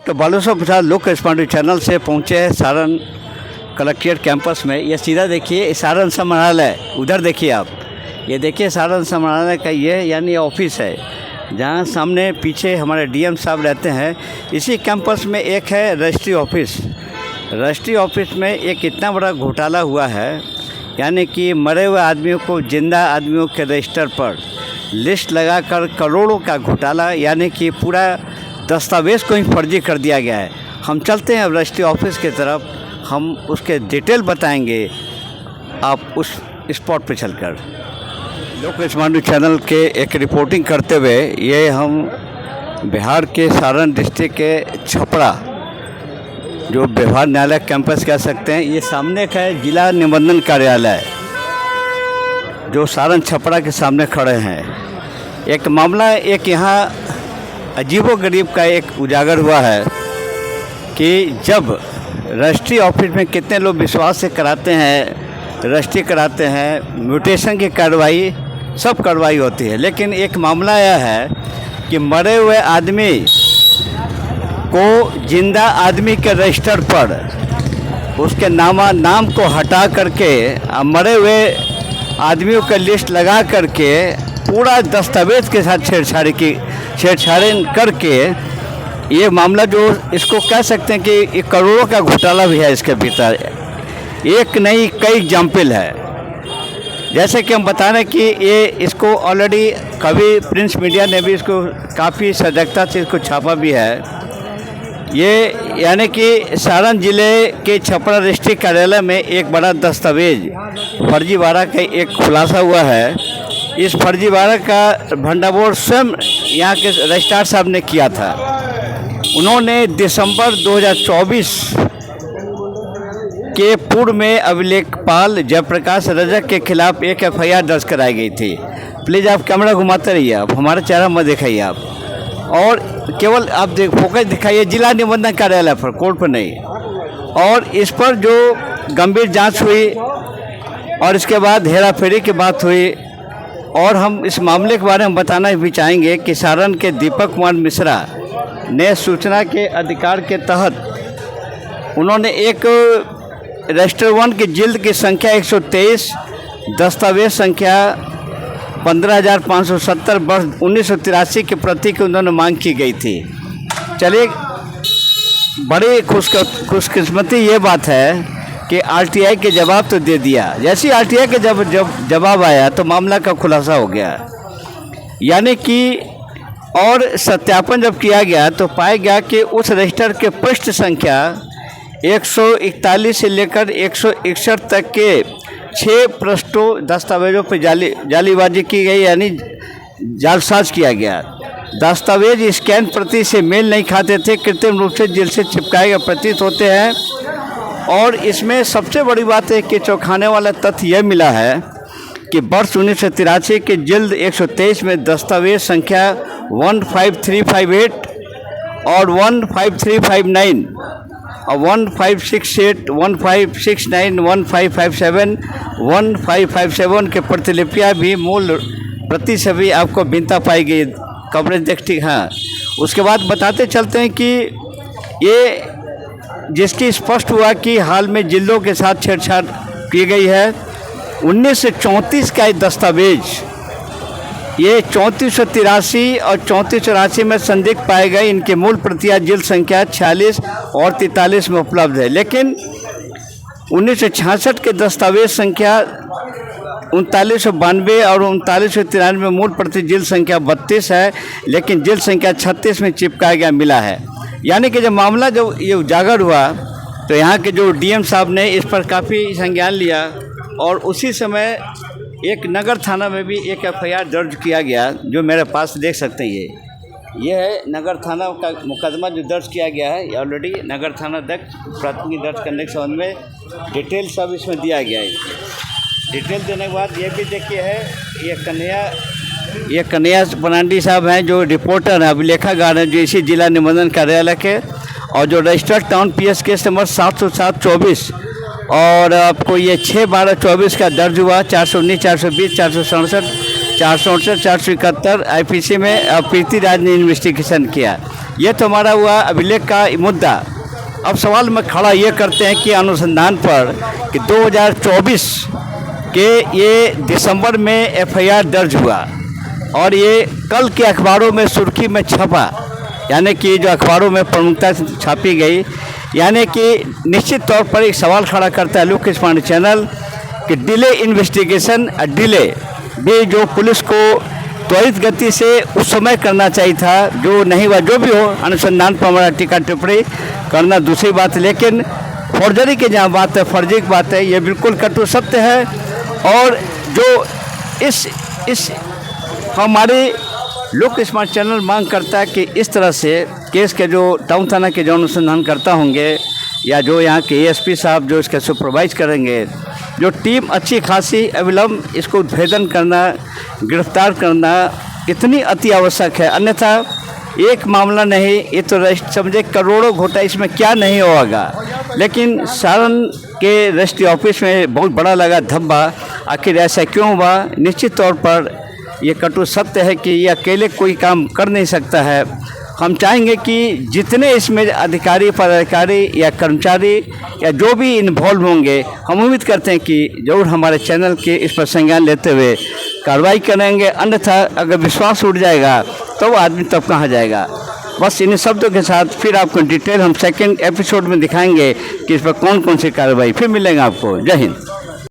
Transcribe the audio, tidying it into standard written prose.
Doctor Baleshwar प्रसाद लोक रिस्पॉन्डिव channel से पहुंचे हैं सारण कलेक्ट्रेट कैंपस में। ये सीधा देखिए सारण समाहरणालय, उधर देखिए आप, ये देखिए सारण समाहरणालय का ये यानी ऑफिस है, जहां सामने पीछे हमारे डीएम साहब रहते हैं। इसी कैंपस में एक है रजिस्ट्री ऑफिस। रजिस्ट्री ऑफिस में एक इतना बड़ा घोटाला हुआ है, यानी कि मरे हुए आदमियों को जिंदा आदमियों के रजिस्टर पर लिस्ट लगाकर करोड़ों का घोटाला, यानी कि पूरा दस्तावेज़ को ही फर्जी कर दिया गया है। हम चलते हैं अब रजिस्ट्री ऑफिस की तरफ, हम उसके डिटेल बताएंगे आप उस स्पॉट पे चलकर। लोक रिस्पॉन्डिव चैनल के एक रिपोर्टिंग करते हुए ये हम बिहार के सारण डिस्ट्रिक्ट के छपरा, जो व्यवहार न्यायालय कैंपस कह सकते हैं, ये सामने का है जिला निबंधन कार्यालय, जो सारण छपरा के सामने खड़े हैं। एक मामला एक यहाँ अजीबोगरीब का एक उजागर हुआ है कि जब रजिस्ट्री ऑफिस में कितने लोग विश्वास से कराते हैं, रजिस्ट्री कराते हैं, म्यूटेशन की कार्रवाई, सब कार्रवाई होती है, लेकिन एक मामला यह है कि मरे हुए आदमी को जिंदा आदमी के रजिस्टर पर उसके नाम को हटा करके मरे हुए आदमियों का लिस्ट लगा करके पूरा दस्तावेज के साथ छेड़छाड़ी करके ये मामला, जो इसको कह सकते हैं कि एक करोड़ों का घोटाला भी है इसके भीतर। एक नहीं कई एग्जाम्पल है। जैसे कि हम बता रहे हैं कि ये इसको ऑलरेडी कभी प्रिंस मीडिया ने भी इसको काफ़ी सजगता से इसको छापा भी है। ये यानी कि सारण जिले के छपरा रजिस्ट्री कार्यालय में एक बड़ा दस्तावेज फर्जीवाड़ा का एक खुलासा हुआ है। इस फर्जीवाड़ा का भंडाफोड़ स्वयं यहाँ के रजिस्ट्रार साहब ने किया था। उन्होंने दिसंबर 2024 के पूर्व में अभिलेखपाल जयप्रकाश रजक के खिलाफ एक एफआईआर दर्ज कराई गई थी। प्लीज़ आप कैमरा घुमाते रहिए, आप हमारा चेहरा मत दिखाइए आप, और केवल आप फोकस दिखाइए जिला निबंधन कार्यालय पर, कोर्ट पर नहीं। और इस पर जो गंभीर जांच हुई और इसके बाद हेरा फेरी की बात हुई। और हम इस मामले के बारे में बताना भी चाहेंगे कि सारण के दीपक कुमार मिश्रा ने सूचना के अधिकार के तहत उन्होंने एक रजिस्टर 1 की जिल्द की संख्या 123, दस्तावेज संख्या 15,570 वर्ष 1983 की प्रति की उन्होंने मांग की गई थी। चलिए, बड़ी खुशकिस्मती ये बात है कि आरटीआई के जवाब तो दे दिया। जैसे ही आरटीआई के जब जवाब आया तो मामला का खुलासा हो गया, यानी कि और सत्यापन जब किया गया तो पाया गया कि उस रजिस्टर के पृष्ठ संख्या 141 से लेकर 161 तक के 6 पृष्ठों दस्तावेजों पर जालीबाजी की गई, यानी जालसाज किया गया। दस्तावेज स्कैन प्रति से मेल नहीं खाते थे, कृत्रिम रूप से जेल से चिपकाए गए प्रतीत होते हैं। और इसमें सबसे बड़ी बात है कि चौंकाने वाला तथ्य यह मिला है कि वर्ष 1983 के जिल्द 123 में दस्तावेज संख्या 15358 और 15359 और 1568, 1569, 1557, 1557 के प्रतिलिपियाँ भी मूल प्रति से भी आपको भिन्नता पाई गई। कवरेज देखती, हाँ। उसके बाद बताते चलते हैं कि ये जिसकी स्पष्ट हुआ कि हाल में जिलों के साथ छेड़छाड़ की गई है। 1934 का ये दस्तावेज, ये 3483 और 3484 में संदिग्ध पाए गए। इनके मूल प्रतियां जिल्द संख्या 46 और 43 में उपलब्ध है, लेकिन 1966 के दस्तावेज संख्या 3992 और 3993 में मूल प्रति जिल्द संख्या 32 है, लेकिन जिल्द संख्या 36 में चिपकाया गया मिला है। यानी कि जब मामला जब ये उजागर हुआ तो यहाँ के जो डीएम साहब ने इस पर काफ़ी संज्ञान लिया और उसी समय एक नगर थाना में भी एक एफआईआर दर्ज किया गया, जो मेरे पास देख सकते हैं। ये है नगर थाना का मुकदमा जो दर्ज किया गया है। ऑलरेडी नगर थाना अध्यक्ष प्राथमिकी दर्ज करने के संबंध में डिटेल सब इसमें दिया गया है। डिटेल देने के बाद ये भी देखिए है, ये कन्हैया बनांडी साहब हैं जो रिपोर्टर हैं, अभिलेखागार हैं, जो इसी जिला निबंधन कार्यालय के, और जो registered town PS case number 707/24 और आपको ये 6/12/24 का दर्ज हुआ। 419, 420, 467, 468 471 IPC में प्रीति राज ने इन्वेस्टिगेशन किया। ये तो हमारा हुआ अभिलेख का मुद्दा। अब सवाल में खड़ा ये करते हैं कि अनुसंधान पर कि 2024 के ये दिसंबर में FIR दर्ज हुआ और ये कल के अखबारों में सुर्खी में छपा, यानी कि जो अखबारों में प्रमुखता से छापी गई, यानी कि निश्चित तौर पर एक सवाल खड़ा करता है लोकेश पांडे चैनल कि डिले इन्वेस्टिगेशन डिले भी जो पुलिस को त्वरित गति से उस समय करना चाहिए था, जो नहीं हुआ। जो भी हो, अनुसंधान पर हमारा टीका टिप्पणी करना दूसरी बात, लेकिन फर्जरी की जहाँ बात है, फर्जी की बात है, ये बिल्कुल कटु सत्य है। और जो इस हमारे लोक स्मार्ट चैनल मांग करता है कि इस तरह से केस के जो टाउन थाना के जो अनुसंधान करता होंगे या जो यहाँ के ASP साहब जो इसका सुपरवाइज करेंगे, जो टीम अच्छी खासी अविलंब इसको उद्भेदन करना, गिरफ्तार करना इतनी अति आवश्यक है। अन्यथा एक मामला नहीं, ये तो समझे करोड़ों घोटा, इसमें क्या नहीं होगा। लेकिन सारण के रजिस्ट्री ऑफिस में बहुत बड़ा लगा धब्बा, आखिर ऐसा क्यों हुआ? निश्चित तौर पर ये कटु सत्य है कि ये अकेले कोई काम कर नहीं सकता है। हम चाहेंगे कि जितने इसमें अधिकारी, पदाधिकारी या कर्मचारी या जो भी इन्वॉल्व होंगे, हम उम्मीद करते हैं कि जरूर हमारे चैनल के इस पर संज्ञान लेते हुए कार्रवाई करेंगे। अन्यथा अगर विश्वास उठ जाएगा तो आदमी तब कहाँ जाएगा। बस इन शब्दों के साथ फिर आपको डिटेल हम सेकंड एपिसोड में दिखाएंगे कि इस पर कौन कौन सी कार्रवाई। फिर मिलेंगे आपको। जय हिंद।